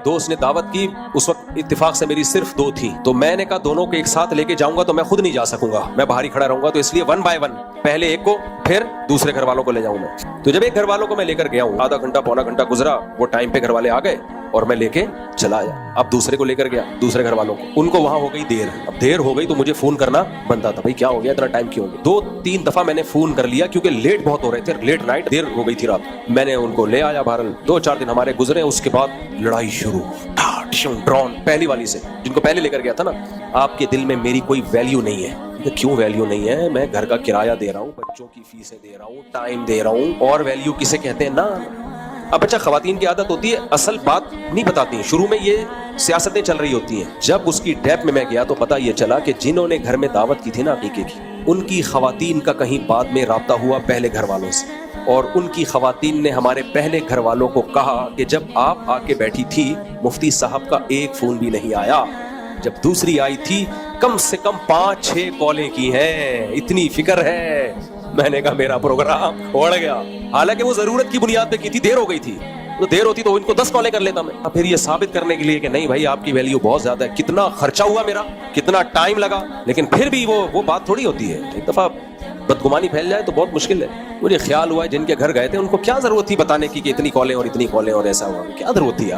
دوست نے دعوت کی, اس وقت اتفاق سے میری صرف 2 تھی, تو میں نے کہا دونوں کو ایک ساتھ لے کے جاؤں گا تو میں خود نہیں جا سکوں گا, میں باہر ہی کھڑا رہوں گا, تو اس لیے 1 by 1 پہلے ایک کو پھر دوسرے گھر والوں کو لے جاؤں میں. تو جب ایک گھر والوں کو میں لے کر گیا ہوں, آدھا گھنٹہ پونا گھنٹہ گزرا, وہ ٹائم پہ گھر والے آ گئے اور میں لے کے چلا آیا. اب دوسرے کو لے کر گیا, دوسرے گھر والوں کو, ان کو وہاں ہو گئی دیر. اب دیر ہو گئی تو مجھے فون کرنا بنتا تھا, بھائی کیا ہو گیا, اتنا ٹائم کیوں ہو گیا. 2-3 دفعہ میں نے فون کر لیا کیونکہ لیٹ بہت ہو رہے تھے, لیٹ نائٹ, دیر ہو گئی تھی رات. میں نے ان کو لے آیا بہرحال. 2-4 دن ہمارے گزرے, اس کے بعد لڑائی شروع, ڈرون پہلی والی سے, جن کو پہلے لے کر گیا تھا نا. آپ کے دل میں میری کوئی ویلیو نہیں ہے. کیوں ویلیو نہیں ہے؟ میں گھر کا کرایہ دے رہا ہوں, بچوں کی فیسیں دے رہا ہوں, ٹائم دے رہا ہوں, اور ویلیو کسے کہتے ہیں نا. اب اچھا, خواتین کی عادت ہوتی ہے اصل بات نہیں بتاتی ہیں, شروع میں یہ سیاستیں چل رہی ہوتی ہیں. جب اس کی ڈیپ میں گیا تو پتہ یہ چلا کہ جنہوں نے گھر میں دعوت کی تھی نا عقیقے کی, ان کی خواتین کا کہیں بعد میں رابطہ ہوا پہلے گھر والوں سے, اور ان کی خواتین نے ہمارے پہلے گھر والوں کو کہا کہ جب آپ آ کے بیٹھی تھی مفتی صاحب کا ایک فون بھی نہیں آیا, جب دوسری آئی تھی کم سے کم 5-6 کالیں کی ہیں, اتنی فکر ہے. میں نے کہا میرا پروگرام اڑ گیا. حالانکہ وہ ضرورت کی بنیاد پہ کی تھی, دیر ہو گئی تھی, تو دیر ہوتی تو ان کو 10 کالیں کر لیتا میں. پھر یہ ثابت کرنے کے لیے کہ نہیں بھائی آپ کی ویلیو بہت زیادہ ہے, کتنا خرچہ ہوا میرا, کتنا ٹائم لگا, لیکن پھر بھی وہ بات تھوڑی ہوتی ہے. ایک دفعہ بدگمانی پھیل جائے تو بہت مشکل ہے. مجھے خیال ہوا جن کے گھر گئے تھے ان کو کیا ضرورت تھی بتانے کی کہ اتنی کالیں اور اتنی کالیں اور ایسا ہوا, کیا ضرورت تھی یار.